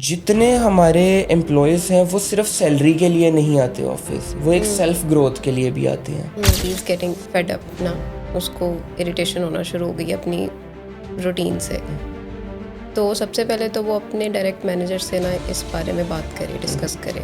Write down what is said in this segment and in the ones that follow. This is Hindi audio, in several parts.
जितने हमारे एम्प्लॉयज़ हैं वो सिर्फ सैलरी के लिए नहीं आते ऑफिस, वो एक सेल्फ ग्रोथ के लिए भी आते हैं। He is getting fed up ना, उसको इरिटेशन होना शुरू हो गई अपनी रूटीन से। तो सबसे पहले तो वो अपने डायरेक्ट मैनेजर से ना इस बारे में बात करे, डिस्कस करे।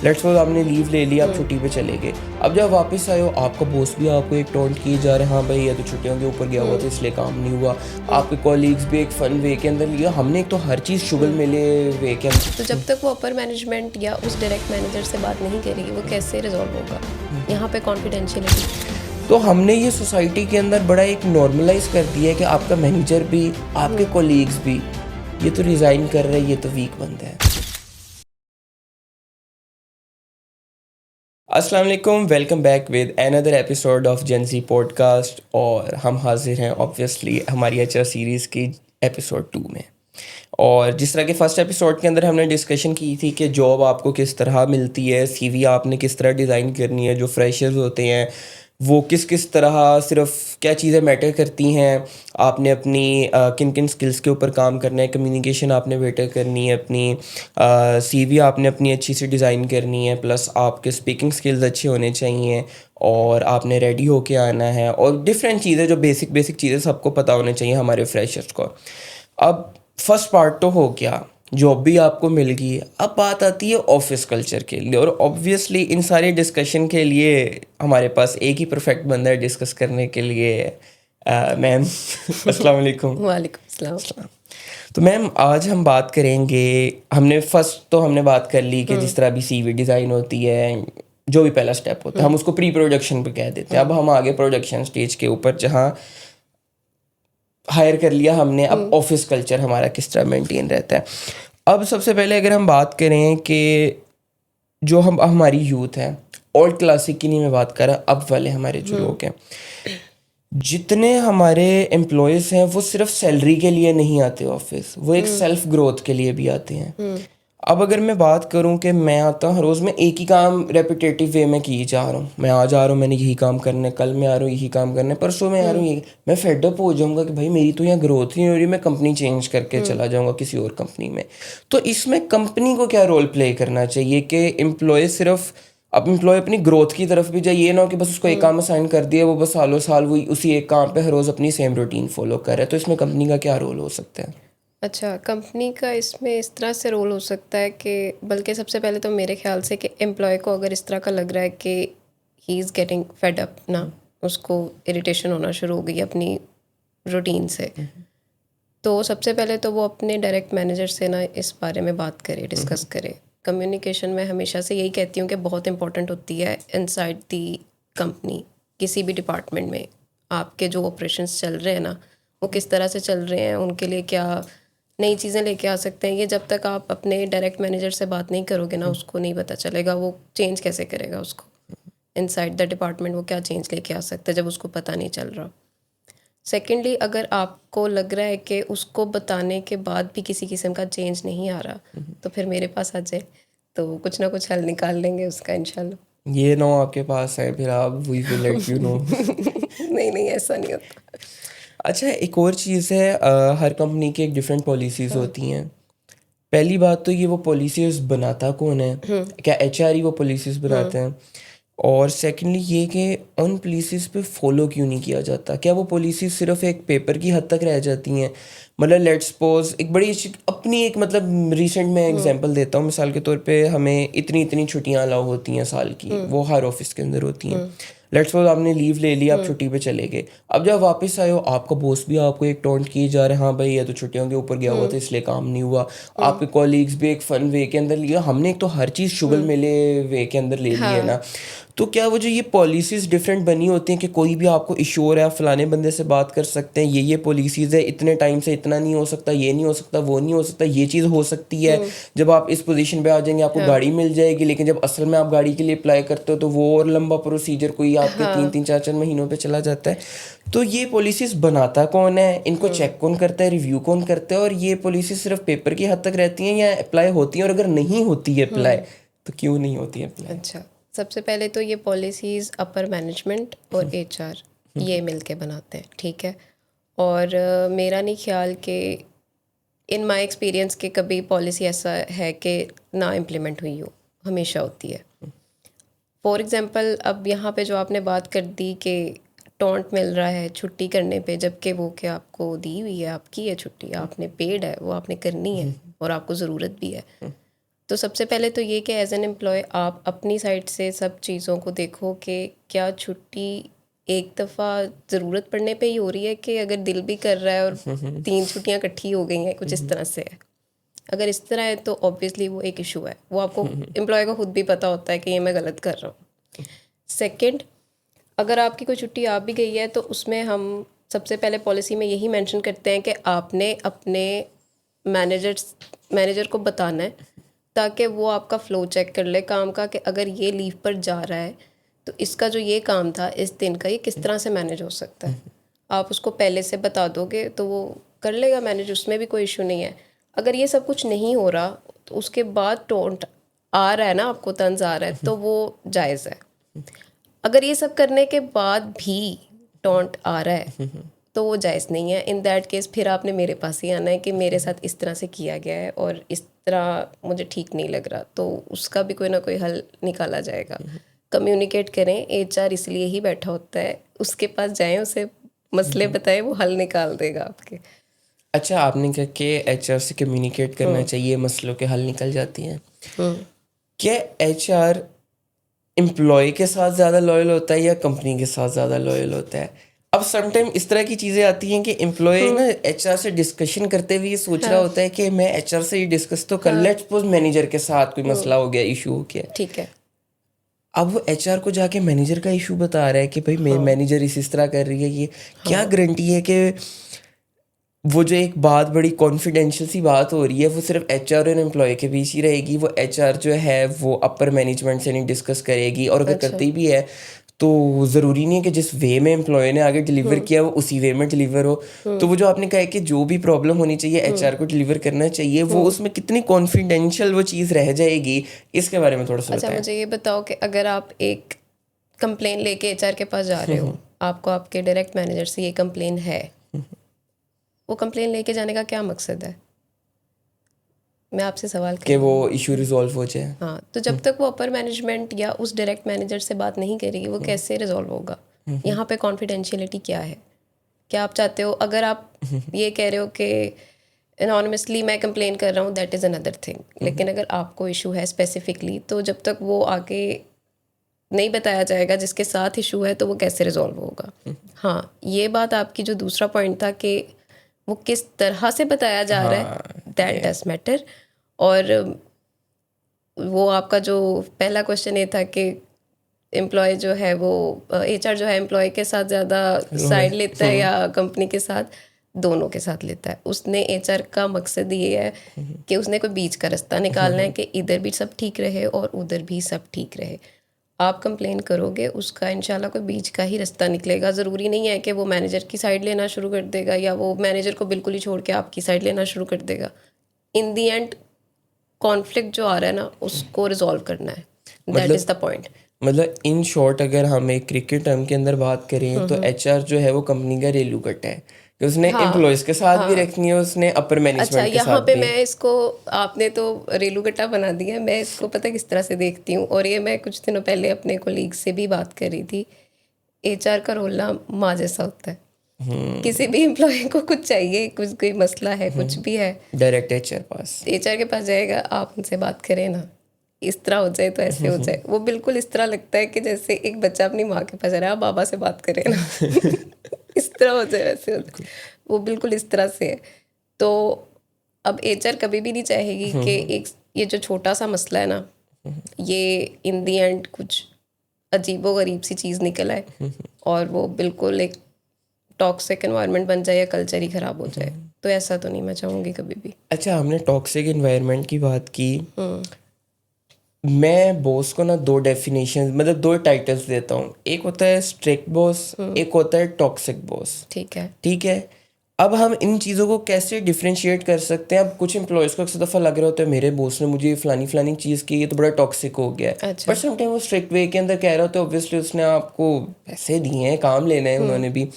लेट्स सपोज आपने लीव ले ली, आप छुट्टी पे चले गए। अब जब वापस आए हो, आपका बॉस भी आपको एक टोंट किए जा रहे हैं, हाँ भाई ये तो छुट्टियों के ऊपर गया हुआ था इसलिए काम नहीं हुआ। आपके कॉलीग्स भी एक फन वे के अंदर लिया, हमने एक तो हर चीज़ शुगल मिले वे के अंदर। तो जब तक वो अपर मैनेजमेंट या उस डायरेक्ट मैनेजर से बात नहीं करेगी, वो कैसे रिजॉल्व होगा? यहाँ पे कॉन्फिडेंशियलिटी। तो हमने ये सोसाइटी के अंदर बड़ा एक नॉर्मलाइज कर दिया है कि आपका मैनेजर भी, आपके कॉलीग्स भी, ये तो रिज़ाइन कर रहे हैं, ये तो वीक बंदा है। अस्सलाम वालेकुम, welcome back with another episode of जेंसी podcast. और हम हाजिर हैं ऑब्वियसली हमारी एचआर सीरीज़ की एपिसोड 2 में। और जिस तरह के फर्स्ट एपिसोड के अंदर हमने डिस्कशन की थी कि जॉब आपको किस तरह मिलती है, सीवी आपने किस तरह डिज़ाइन करनी है, जो फ्रेशर्स होते हैं वो किस किस तरह, सिर्फ क्या चीज़ें मैटर करती हैं, आपने अपनी किन किन स्किल्स के ऊपर काम करना है, कम्युनिकेशन आपने बेटर करनी है, अपनी सीवी आपने अपनी अच्छी सी डिज़ाइन करनी है, प्लस आपके स्पीकिंग स्किल्स अच्छे होने चाहिए और आपने रेडी होके आना है, और डिफरेंट चीज़ें जो बेसिक बेसिक चीज़ें सबको पता होने चाहिए हमारे फ्रेशर्स को। अब फर्स्ट पार्ट तो हो गया, जॉब भी आपको मिल गई। अब बात आती है ऑफिस कल्चर के लिए, और ऑब्वियसली इन सारे डिस्कशन के लिए हमारे पास एक ही परफेक्ट बंदा है डिस्कस करने के लिए। मैम अस्सलाम वालेकुम। वालेकुम अस्सलाम। तो मैम आज हम बात करेंगे, हमने बात कर ली कि जिस तरह भी सीवी डिज़ाइन होती है, जो भी पहला स्टेप होता है हम उसको प्री प्रोडक्शन पे कह देते हैं। अब हम आगे प्रोडक्शन स्टेज के ऊपर, जहाँ हायर कर लिया हमने, अब ऑफिस कल्चर हमारा किस तरह मेंटेन रहता है। अब सबसे पहले अगर हम बात करें कि जो हम हमारी यूथ है, ओल्ड क्लासिक की नहीं मैं बात कर रहा, अब वाले हमारे जो लोग हैं, जितने हमारे एम्प्लॉयज़ हैं वो सिर्फ सैलरी के लिए नहीं आते ऑफिस, वो एक सेल्फ ग्रोथ के लिए भी आते हैं। अब अगर मैं बात करूं कि मैं आता हूँ रोज़, मैं एक ही काम रेपिटेटिव वे में किए जा रहा हूँ, मैं आ जा रहा हूँ, मैंने यही काम करना है, कल मैं आ रहा हूँ यही काम करना है, परसों मैं आ रहा हूँ यही, मैं फेडअप हो जाऊँगा कि भाई मेरी तो यहाँ ग्रोथ ही नहीं हो रही, मैं कंपनी चेंज करके चला जाऊँगा किसी और कंपनी में। तो इसमें कंपनी को क्या रोल प्ले करना चाहिए कि एम्प्लॉय सिर्फ अब एम्प्लॉय अपनी ग्रोथ की तरफ भी जाए, ये ना हो कि बस उसको एक काम असाइन कर दिया, वो बस सालों साल वही उसी एक काम पे हर रोज़ अपनी सेम रूटीन फॉलो कर रहा है। तो इसमें कंपनी का क्या रोल हो सकता है? अच्छा, कंपनी का इसमें इस तरह से रोल हो सकता है कि, बल्कि सबसे पहले तो मेरे ख्याल से कि एम्प्लॉय को अगर इस तरह का लग रहा है कि he is getting fed up ना, उसको इरिटेशन होना शुरू हो गई अपनी रूटीन से। तो सबसे पहले तो वो अपने डायरेक्ट मैनेजर से ना इस बारे में बात करे, डिस्कस करे। कम्युनिकेशन मैं हमेशा से यही कहती हूँ कि बहुत इंपॉर्टेंट होती है इनसाइड दी कंपनी। किसी भी डिपार्टमेंट में आपके जो ऑपरेशंस चल रहे हैं ना, वो किस तरह से चल रहे हैं, उनके लिए क्या नई चीज़ें लेके आ सकते हैं, ये जब तक आप अपने डायरेक्ट मैनेजर से बात नहीं करोगे ना, उसको नहीं पता चलेगा वो चेंज कैसे करेगा उसको। इनसाइड द डिपार्टमेंट वो क्या चेंज लेके आ सकता है जब उसको पता नहीं चल रहा। सेकेंडली, अगर आपको लग रहा है कि उसको बताने के बाद भी किसी किस्म का चेंज नहीं आ रहा, तो फिर मेरे पास आ जाए, तो कुछ ना कुछ हल निकाल लेंगे उसका इंशाल्लाह। ये नो आपके पास है, फिर आप we will let you know. नहीं नहीं, ऐसा नहीं होता। अच्छा, एक और चीज़ है, हर कंपनी की एक डिफरेंट पॉलिसीज़ हाँ। होती हैं। पहली बात तो ये, वो पॉलिसीज़ बनाता कौन है? क्या एचआर ही वो पॉलिसीज़ बनाते हैं? और सेकंडली ये कि उन पॉलिसीज़ पे फॉलो क्यों नहीं किया जाता? क्या वो पॉलिसीज़ सिर्फ एक पेपर की हद तक रह जाती हैं? मतलब लेट्स सपोज एक बड़ी अपनी एक मतलब रिसेंट में एग्जांपल देता हूँ, मिसाल के तौर पे हमें इतनी इतनी छुट्टियां अलाउ होती हैं साल की, वो हर ऑफिस के अंदर होती हैं। लेट्स सपोज आपने लीव ले ली, आप छुट्टी पे चले गए। अब जब वापस आए हो, आपका बॉस भी आपको एक टोंट किए जा रहे हैं, हाँ भाई ये तो छुट्टियों के ऊपर गया हुआ था इसलिए काम नहीं हुआ। आपके कॉलीग्स भी एक फन वे के अंदर लिया, हमने एक तो हर चीज़ शुगल मिले वे के अंदर ले ली है ना। तो क्या वो जो ये पॉलिसीज़ डिफरेंट बनी होती हैं कि कोई भी आपको इशू हो रहा है, आप फलाने बंदे से बात कर सकते हैं, ये पॉलिसीज़ है, इतने टाइम से इतना नहीं हो सकता, ये नहीं हो सकता, वो नहीं हो सकता, ये चीज़ हो सकती है, जब आप इस पोजीशन पे आ जाएंगे आपको गाड़ी मिल जाएगी, लेकिन जब असल में आप गाड़ी के लिए अप्लाई करते हो तो वो और लंबा प्रोसीजर कोई आपके 3-3 4-4 महीनों पे चला जाता है। तो ये पॉलिसीज़ बनाता कौन है, इनको चेक कौन करता है, रिव्यू कौन करता है, और ये पॉलिसी सिर्फ पेपर की हद तक रहती हैं या अप्लाई होती हैं? और अगर नहीं होती है अप्लाई, तो क्यों नहीं होती है अप्लाई? अच्छा, सबसे पहले तो ये पॉलिसीज़ अपर मैनेजमेंट और एचआर ये मिलके बनाते हैं, ठीक है। और मेरा नहीं ख्याल कि इन माय एक्सपीरियंस के कभी पॉलिसी ऐसा है कि ना इम्प्लीमेंट हुई हो, हमेशा होती है। फॉर एग्जांपल अब यहाँ पे जो आपने बात कर दी कि टॉन्ट मिल रहा है छुट्टी करने पे, जबकि वो क्या आपको दी हुई है, आपकी है छुट्टी, आपने पेड है, वो आपने करनी है और आपको ज़रूरत भी है। तो सबसे पहले तो ये कि एज एन एम्प्लॉय आप अपनी साइड से सब चीज़ों को देखो कि क्या छुट्टी एक दफ़ा ज़रूरत पड़ने पे ही हो रही है कि अगर दिल भी कर रहा है और 3 छुट्टियां इकट्ठी हो गई हैं, कुछ इस तरह से है। अगर इस तरह है तो ऑब्वियसली वो एक इशू है, वो आपको एम्प्लॉय को खुद भी पता होता है कि ये मैं गलत कर रहा हूँ। सेकंड, अगर आपकी कोई छुट्टी आ भी गई है तो उसमें हम सबसे पहले पॉलिसी में यही मेंशन करते हैं कि आपने अपने मैनेजर को बताना है, ताकि वो आपका फ़्लो चेक कर ले काम का कि अगर ये लीव पर जा रहा है तो इसका जो ये काम था इस दिन का, ये किस तरह से मैनेज हो सकता है। आप उसको पहले से बता दोगे तो वो कर लेगा मैनेज, उसमें भी कोई इशू नहीं है। अगर ये सब कुछ नहीं हो रहा तो उसके बाद टोंट आ रहा है ना, आपको तंज आ रहा है, तो वो जायज़ है। अगर ये सब करने के बाद भी टोंट आ रहा है तो वो जायज़ नहीं है। इन दैट केस फिर आपने मेरे पास ही आना है कि मेरे साथ इस तरह से किया गया है और इस तरह मुझे ठीक नहीं लग रहा, तो उसका भी कोई ना कोई हल निकाला जाएगा। कम्युनिकेट करें, एचआर इसलिए ही बैठा होता है, उसके पास जाएं, उसे मसले बताएं, वो हल निकाल देगा आपके। अच्छा, आपने कहा कि एचआर से कम्युनिकेट करना चाहिए, मसलों के हल निकल जाती हैं। क्या एचआर एम्प्लॉय के साथ ज़्यादा लॉयल होता है या कंपनी के साथ ज़्यादा लॉयल होता है? अब समटाइम इस तरह की चीज़ें आती हैं कि एम्प्लॉय ना एचआर से डिस्कशन करते हुए ये सोच रहा होता है कि मैं एचआर से ये डिस्कस तो कर, लेट्स सपोज मैनेजर के साथ कोई मसला हो गया, इशू हो गया, ठीक है। अब वो एचआर को जाके मैनेजर का इशू बता रहा है कि भाई मेरे मैनेजर इस तरह कर रही है, ये क्या गारंटी है कि वो जो एक बात बड़ी कॉन्फिडेंशियल सी बात हो रही है वो सिर्फ एचआर और एम्प्लॉय के बीच ही रहेगी, वो एचआर जो है वो अपर मैनेजमेंट से नहीं डिस्कस करेगी, और अगर करती भी है तो ज़रूरी नहीं है कि जिस वे में एम्प्लॉय ने आगे डिलीवर किया वो उसी वे में डिलीवर हो। तो वो जो आपने कहा है कि जो भी प्रॉब्लम होनी चाहिए एचआर को डिलीवर करना चाहिए, वो उसमें कितनी कॉन्फिडेंशियल वो चीज़ रह जाएगी, इसके बारे में थोड़ा सा अच्छा, बताएं। मुझे ये बताओ कि अगर आप एक कंप्लेन लेके एचआर के पास जा रहे हो, आपको आपके डायरेक्ट मैनेजर से ये कंप्लेन है, वो कंप्लेन लेके जाने का क्या मकसद है? मैं आपसे सवाल कि कर वो इशू रिजॉल्व हो जाए। हाँ, तो जब तक वो अपर मैनेजमेंट या उस डायरेक्ट मैनेजर से बात नहीं करेगी, वो कैसे रिजॉल्व होगा? यहाँ पे कॉन्फिडेंशियलिटी क्या है? क्या आप चाहते हो, अगर आप ये कह रहे हो कि एनॉनिमसली मैं कंप्लेन कर रहा हूँ, दैट इज़ अनदर थिंग, लेकिन अगर आपको इशू है स्पेसिफिकली, तो जब तक वो आगे नहीं बताया जाएगा जिसके साथ इशू है, तो वो कैसे रिजॉल्व होगा? हाँ, ये बात आपकी जो दूसरा पॉइंट था कि वो किस तरह से बताया जा रहा है, दैट डज मैटर। और वो आपका जो पहला क्वेश्चन ये था कि एम्प्लॉय जो है वो एचआर जो है एम्प्लॉय के साथ ज़्यादा साइड लेता है या कंपनी के साथ, दोनों के साथ लेता है। उसने एचआर का मकसद ये है कि उसने कोई बीच का रास्ता निकालना है कि इधर भी सब ठीक रहे और उधर भी सब ठीक रहे। आप कंप्लेन करोगे, उसका इंशाल्लाह कोई बीच का ही रास्ता निकलेगा। ज़रूरी नहीं है कि वो मैनेजर की साइड लेना शुरू कर देगा या वो मैनेजर को बिल्कुल ही छोड़ के आपकी साइड लेना शुरू कर देगा। इन दी एंड कॉन्फ्लिक्ट जो आ रहा है ना, उसको रिजॉल्व करना है, दैट इज़ द पॉइंट। मतलब इन शॉर्ट अगर हम एक क्रिकेट टर्म के अंदर बात करें तो एचआर जो है वो कंपनी का रेलू कट्टा है कि उसने एम्प्लॉयज़ के साथ भी रखनी है, उसने अपर अच्छा, मैनेजमेंट के यहाँ साथ पे भी। मैं इसको, आपने तो रेलू गट्टा बना दिया है, मैं इसको पता है किस तरह से देखती हूँ, और ये मैं कुछ दिनों पहले अपने कोलीग से भी बात कर रही थी। एचआर का रोल ना माँ जैसा होता है। किसी भी एम्प्लॉय को कुछ चाहिए, कुछ कोई मसला है, कुछ भी है, डायरेक्ट एचआर पास, एचआर के पास जाएगा, आप उनसे बात करें ना, इस तरह हो जाए तो ऐसे हो जाए। वो बिल्कुल इस तरह लगता है कि जैसे एक बच्चा अपनी माँ के पास जा रहा है, आप बाबा से बात करें ना इस तरह हो जाए, वैसे हो जाए, वो बिल्कुल इस तरह से है। तो अब एचआर कभी भी नहीं चाहेगी कि एक ये जो छोटा सा मसला है ना, ये इन दी एंड कुछ अजीबो गरीब सी चीज़ निकल आए और वो बिल्कुल एक टॉक्सिक एनवायरनमेंट बन जाए या कल्चर ही ख़राब हो जाए। तो ऐसा तो नहीं मैं चाहूँगी कभी भी। अच्छा, हमने टॉक्सिक एनवायरनमेंट की बात की। मैं बॉस को ना दो डेफिनेशन, मतलब दो टाइटल्स देता हूँ, एक होता है स्ट्रिक्ट बॉस, एक होता है टॉक्सिक बॉस। ठीक है। ठीक है, अब हम इन चीज़ों को कैसे डिफरेंशिएट कर सकते हैं? अब कुछ एम्प्लॉयज़ को अक्सर दफ़ा लग रहा होता है मेरे बॉस ने मुझे फलानी चीज़ की, ये तो बड़ा टॉक्सिक हो गया है। अच्छा। बट समटाइम वो स्ट्रिक्ट वे के अंदर कह रहा होता है, ऑब्वियसली उसने आपको पैसे दिए हैं, काम लेना है उन्होंने भी।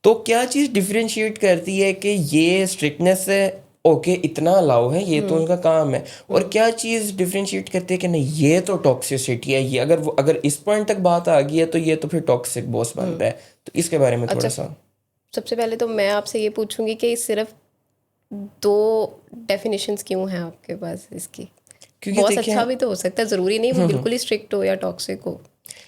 तो क्या चीज़ डिफरेंशिएट करती है कि ये स्ट्रिक्टनेस है ओके इतना अलाउ है, ये तो उनका काम है, और क्या चीज़ डिफरेंशिएट करती है कि नहीं ये तो टॉक्सिसिटी है, ये अगर इस पॉइंट तक बात आ गई है तो ये तो फिर टॉक्सिक बॉस बन रहा है। तो इसके बारे में थोड़ा सा। सबसे पहले तो मैं आपसे ये पूछूंगी कि सिर्फ 2 डेफिनेशंस क्यों हैं आपके पास इसकी? क्योंकि बॉस देखिए अच्छा भी तो हो सकता है, ज़रूरी नहीं वो बिल्कुल ही स्ट्रिक्ट हो या टॉक्सिक हो,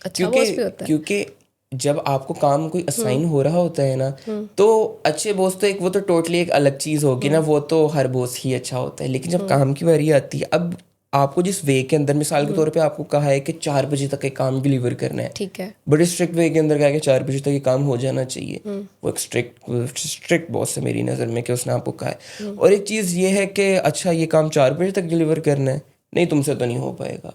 अच्छा बॉस भी होता है। क्योंकि जब आपको काम कोई असाइन हो रहा होता है ना, तो अच्छे बॉस तो वो तो टोटली एक अलग चीज़ होगी ना, वो तो हर बॉस ही अच्छा होता है। लेकिन जब काम की बारी आती है, अब आपको जिस वे के अंदर, मिसाल के तौर पे आपको कहा है कि 4 बजे तक एक काम डिलीवर करना है, ठीक है, बड़े स्ट्रिक्ट वे के अंदर कहा कि 4 बजे तक ये काम हो जाना चाहिए, वो एक स्ट्रिक्ट बॉस है मेरी नज़र में कि उसने आपको कहा है। और एक चीज़ ये है कि अच्छा ये काम 4 बजे तक डिलीवर करना है, नहीं तुमसे तो नहीं हो पाएगा,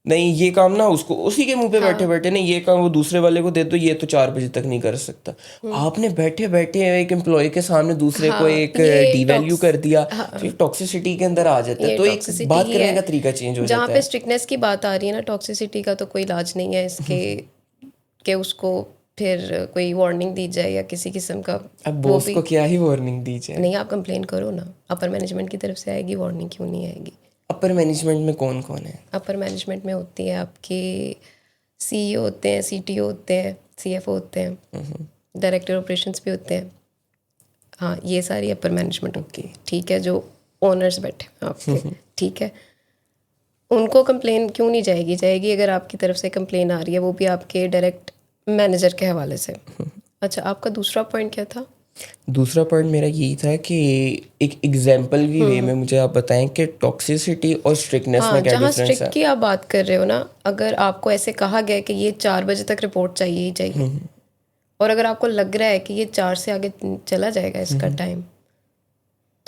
नहीं ये काम ना उसको उसी के मुंह पे बैठे बैठे, नहीं ये काम वो दूसरे वाले को दे दो, ये तो 4 बजे तक नहीं कर सकता। आपने बैठे बैठे एक एम्प्लॉय के सामने दूसरे को एक डीवैल्यू कर दिया, फिर टॉक्सिसिटी के अंदर आ जाता है। ये तो एक टॉक्सिसिटी बात ही करने है। का तरीका चेंज हो जहाँ जाता पे है। स्ट्रिक्टनेस की बात आ रही है ना, टॉक्सिसिटी का तो कोई इलाज नहीं है इसके कि उसको फिर कोई वार्निंग दी जाए या किसी किस्म का। अब बॉस को क्या ही वार्निंग दी जाए? नहीं, आप कंप्लेन करो ना, अपर मैनेजमेंट की तरफ से आएगी वार्निंग, क्यों नहीं आएगी? अपर मैनेजमेंट में कौन कौन है? अपर मैनेजमेंट में होती है आपके CEO होते हैं, CTO होते हैं, CFO होते हैं, डायरेक्टर ऑपरेशंस भी होते हैं। हाँ, ये सारी अपर मैनेजमेंट होती है, ठीक है, जो ओनर्स बैठे हैं आपके, ठीक है। उनको कंप्लेन क्यों नहीं जाएगी? जाएगी, अगर आपकी तरफ से कंप्लेन आ रही है, वो भी आपके डायरेक्ट मैनेजर के हवाले से। अच्छा, आपका दूसरा पॉइंट क्या था? दूसरा पॉइंट मेरा यही था कि एक एग्जाम्पल की वे में मुझे आप बताएं कि टॉक्सिसिटी और स्ट्रिक्टनेस हाँ, में क्या जहाँ डिफरेंस स्ट्रिक्ट है? की आप बात कर रहे हो ना, अगर आपको ऐसे कहा गया कि ये 4 बजे तक रिपोर्ट चाहिए ही चाहिए, और अगर आपको लग रहा है कि ये 4 से आगे चला जाएगा इसका टाइम,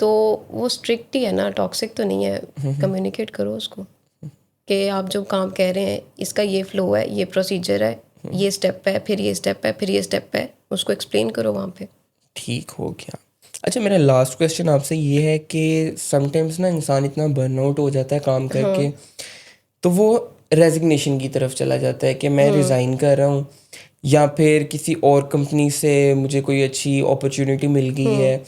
तो वो स्ट्रिक्ट ही है ना, टॉक्सिक तो नहीं है। कम्युनिकेट करो उसको कि आप जो काम कह रहे हैं इसका ये फ्लो है, ये प्रोसीजर है, ये स्टेप है, फिर ये स्टेप है, फिर ये स्टेप है, उसको एक्सप्लेन करो वहाँ पे। ठीक हो गया। अच्छा, मेरा लास्ट क्वेश्चन आपसे ये है कि समटाइम्स ना इंसान इतना बर्नआउट हो जाता है काम करके, तो वो रेजिग्नेशन की तरफ चला जाता है कि मैं रिज़ाइन कर रहा हूँ, या फिर किसी और कंपनी से मुझे कोई अच्छी अपॉर्चुनिटी मिल गई है,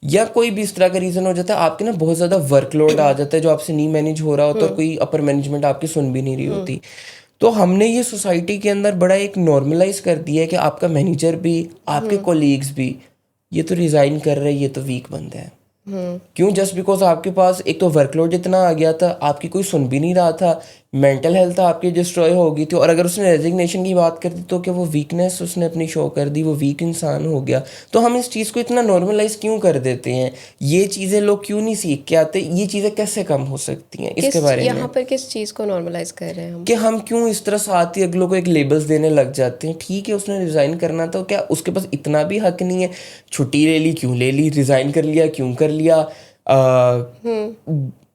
या कोई भी इस तरह का रीज़न हो जाता है। आपके ना बहुत ज़्यादा वर्कलोड आ जाता है जो आपसे नहीं मैनेज हो रहा होता, और कोई अपर मैनेजमेंट आपकी सुन भी नहीं रही होती। तो हमने ये सोसाइटी के अंदर बड़ा एक नॉर्मलाइज कर दिया है कि आपका मैनेजर भी, आपके कोलीग्स भी, ये तो रिज़ाइन कर रहे हैं, ये तो वीक बंदा है। क्यों? जस्ट बिकॉज आपके पास एक तो वर्कलोड इतना आ गया था, आपकी कोई सुन भी नहीं रहा था, मेंटल हेल्थ आपकी डिस्ट्रॉय हो गई थी, और अगर उसने रेजिग्नेशन की बात कर दी तो क्या वो वीकनेस उसने अपनी शो कर दी, वो वीक इंसान हो गया। तो हम इस चीज़ को इतना नॉर्मलाइज क्यों कर देते हैं? ये चीज़ें लोग क्यों नहीं सीख के आते? ये चीज़ें कैसे कम हो सकती हैं? इसके बारे में यहाँ पर किस चीज़ को नॉर्मलाइज कर रहे हैं हम? कि हम क्यों इस तरह साथ ही अगलों को एक लेबल्स देने लग जाते हैं? ठीक है, उसने रिज़ाइन करना था, क्या उसके पास इतना भी हक नहीं है? छुट्टी ले ली, क्यों ले ली? रिज़ाइन कर लिया, क्यों कर लिया?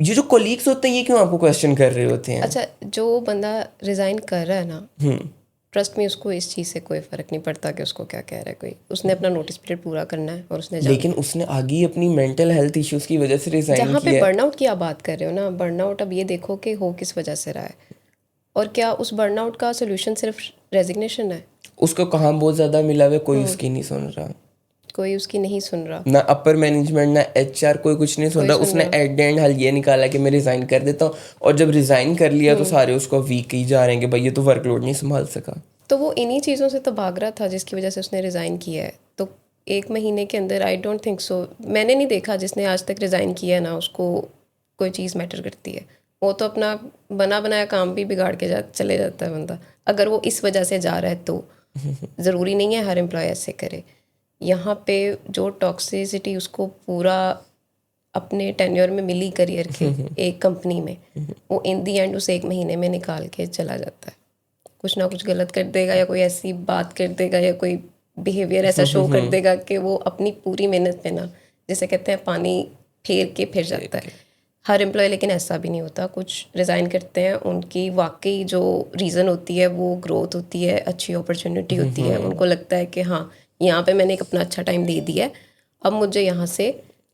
ये जो कोलीग्स होते हैं, ये क्यों आपको क्वेश्चन कर रहे होते हैं? अच्छा, जो बंदा रिज़ाइन कर रहा है ना, ट्रस्ट में उसको इस चीज़ से कोई फ़र्क नहीं पड़ता कि उसको क्या कह रहा है कोई, उसने अपना नोटिस पीरियड पूरा करना है और उसने लेकिन उसने आगे ही अपनी मेंटल हेल्थ इश्यूज की वजह से रिज़ाइन जहाँ किया पे है। बर्नआउट की आप बात कर रहे हो ना, बर्नआउट अब ये देखो कि हो किस वजह से रहा है, और क्या उस बर्नआउट का सोल्यूशन सिर्फ रेजिग्नेशन है? उसको कहाँ बहुत ज़्यादा मिला हुआ है, कोई उसकी नहीं सुन रहा, कोई उसकी नहीं सुन रहा। ना अपर मैनेजमेंट ना HR, कोई कुछ नहीं सुन रहा। उसने एट द एंड हल ये निकाला कि मैं रिज़ाइन कर देता हूँ, और जब रिज़ाइन कर लिया तो सारे उसको वीक ही जा रहे हैं कि भाई ये तो वर्कलोड नहीं संभाल सका। तो वो इन्हीं चीज़ों से तो भाग रहा था जिसकी वजह से उसने रिज़ाइन किया है। तो 1 महीने के अंदर, आई डोंट थिंक सो, मैंने नहीं देखा जिसने आज तक रिज़ाइन किया है ना उसको कोई चीज़ मैटर करती है। वो तो अपना बना बनाया काम भी बिगाड़ के चले जाता है बंदा, अगर वो इस वजह से जा रहा है तो। ज़रूरी नहीं है हर एम्प्लॉय ऐसे करे। यहाँ पे जो टॉक्सिसिटी उसको पूरा अपने टेन्योर में मिली करियर के एक कंपनी में, वो इन दी एंड उस 1 महीने में निकाल के चला जाता है। कुछ ना कुछ गलत कर देगा, या कोई ऐसी बात कर देगा, या कोई बिहेवियर ऐसा शो कर देगा कि वो अपनी पूरी मेहनत पे ना, जैसे कहते हैं, पानी फेर के फिर जाता है। हर एम्प्लॉय लेकिन ऐसा भी नहीं होता। कुछ रिज़ाइन करते हैं, उनकी वाकई जो रीज़न होती है वो ग्रोथ होती है, अच्छी अपॉर्चुनिटी होती है, उनको लगता है कि हाँ यहाँ पे मैंने एक अपना अच्छा टाइम दे दिया है, अब मुझे यहाँ से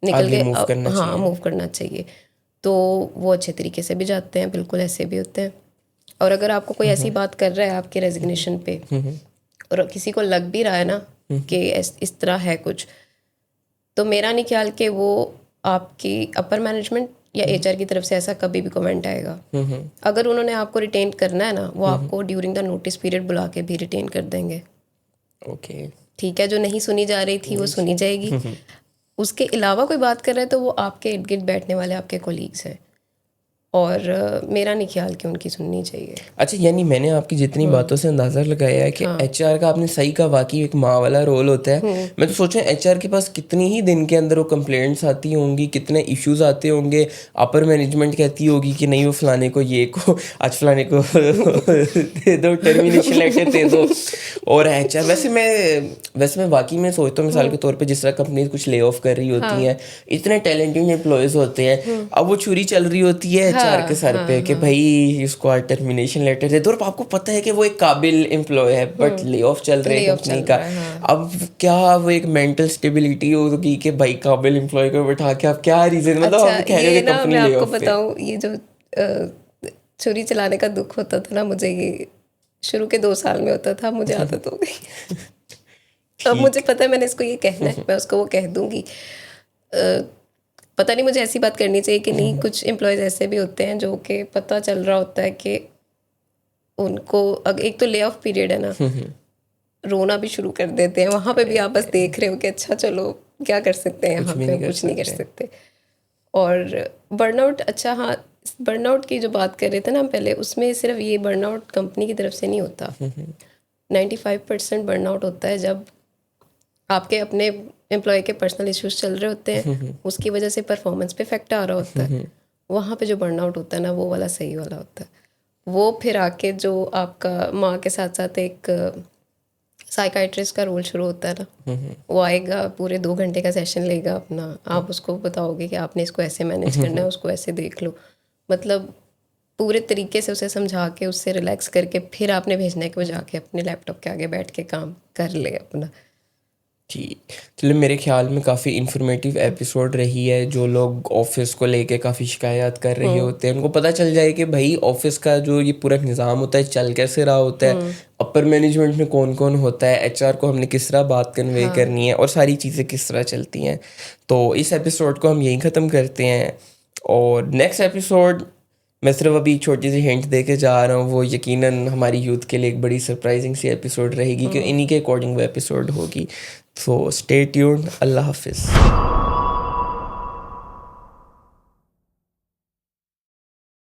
निकल के मूव करना चाहिए। तो वो अच्छे तरीके से भी जाते हैं, बिल्कुल ऐसे भी होते हैं। और अगर आपको कोई ऐसी बात कर रहा है आपके रेजिग्नेशन पे, और किसी को लग भी रहा है ना कि इस तरह है कुछ, तो मेरा नहीं ख्याल कि वो आपकी अपर मैनेजमेंट या एचआर की तरफ से ऐसा कभी भी कमेंट आएगा। अगर उन्होंने आपको रिटेन करना है ना, वो आपको ड्यूरिंग द नोटिस पीरियड बुला के भी रिटेन कर देंगे। ओके, ठीक है, जो नहीं सुनी जा रही थी वो सुनी जाएगी। उसके अलावा कोई बात कर रहा है तो वो आपके इर्द गिर्द बैठने वाले आपके कोलीग्स हैं, और मेरा नहीं ख्याल कि उनकी सुननी चाहिए। अच्छा, यानी मैंने आपकी जितनी बातों से अंदाज़ा लगाया है कि एचआर का, आपने सही कहा, वाकई एक माँ वाला रोल होता है। मैं तो सोचूं एचआर के पास कितनी ही दिन के अंदर वो कंप्लेंट्स आती होंगी, कितने इश्यूज आते होंगे। अपर मैनेजमेंट कहती होगी कि नहीं वो फलाने को ये को आज फलाने को दे दो, टर्मिनेशन लेटर दे दो। और एचआर वैसे मैं वाकई में सोचता हूँ, मिसाल के तौर पे जिस तरह कंपनी कुछ ले ऑफ कर रही होती हैं, इतने टैलेंटेड एम्प्लॉयज़ होते हैं, अब वो छुरी चल रही होती है एचआर के सर पे कि भाई इसको आज टर्मिनेशन लेटर दे दो। और आपको पता है कि वो एक काबिल एम्प्लॉय है, बट ले ऑफ चल रहा है कंपनी का। अब क्या वो एक मेंटल स्टेबिलिटी होगी कि भाई काबिल एम्प्लॉय को बिठा के आप क्या रीजन, मतलब आप कह रहे हो कि कंपनी ले ऑफ पे। बताऊं, ये जो छुरी चलाने का दुख होता था ना, मुझे ये शुरू के 2 साल में होता था, मुझे आदत हो गई। अब मुझे पता है मैंने इसको ये कहना है, मैं उसको वो कह दूंगी। पता नहीं मुझे ऐसी बात करनी चाहिए कि नहीं। कुछ एम्प्लॉयज़ ऐसे भी होते हैं जो कि पता चल रहा होता है कि उनको एक तो ले ऑफ पीरियड है ना, रोना भी शुरू कर देते हैं। वहाँ पे भी आप बस देख रहे हो कि अच्छा चलो क्या कर सकते हैं, यहाँ पे कुछ नहीं कर सकते। और बर्नआउट, अच्छा हाँ, बर्नआउट की जो बात कर रहे थे ना हम पहले, उसमें सिर्फ ये बर्नआउट कंपनी की तरफ से नहीं होता। 95% बर्नआउट होता है जब आपके अपने एम्प्लॉय के पर्सनल इश्यूज चल रहे होते हैं, उसकी वजह से परफॉर्मेंस पे इफेक्ट आ रहा होता है। वहाँ पे जो बर्नआउट होता है ना, वो वाला सही वाला होता है। वो फिर आके जो आपका माँ के साथ साथ एक साइकाइट्रिस्ट का रोल शुरू होता है ना, वो आएगा, पूरे 2 घंटे का सेशन लेगा अपना, आप उसको बताओगे कि आपने इसको ऐसे मैनेज करना है, उसको ऐसे देख लो, मतलब पूरे तरीके से उसे समझा के उससे रिलैक्स करके फिर आपने भेजना है कि वो जाके अपने लैपटॉप के आगे बैठ के काम कर ले अपना। ठीक, चलो मेरे ख्याल में काफ़ी इन्फॉर्मेटिव एपिसोड रही है। जो लोग ऑफिस को लेके काफ़ी शिकायत कर रहे होते हैं, उनको पता चल जाए कि भाई ऑफिस का जो ये पूरा निज़ाम होता है चल कैसे रहा होता है, अपर मैनेजमेंट में कौन कौन होता है, एचआर को हमने किस तरह बात कन्वे करनी है, और सारी चीज़ें किस तरह चलती हैं। तो इस एपिसोड को हम यहीं ख़त्म करते हैं, और नेक्स्ट एपिसोड मैं सिर्फ अभी एक छोटी सी हिंट दे के जा रहा हूँ, वो यकीनन हमारी यूथ के लिए एक बड़ी सरप्राइजिंग सी एपिसोड रहेगी कि इन्हीं के अकॉर्डिंग वो एपिसोड होगी। So stay tuned. अल्लाह हाफिज़।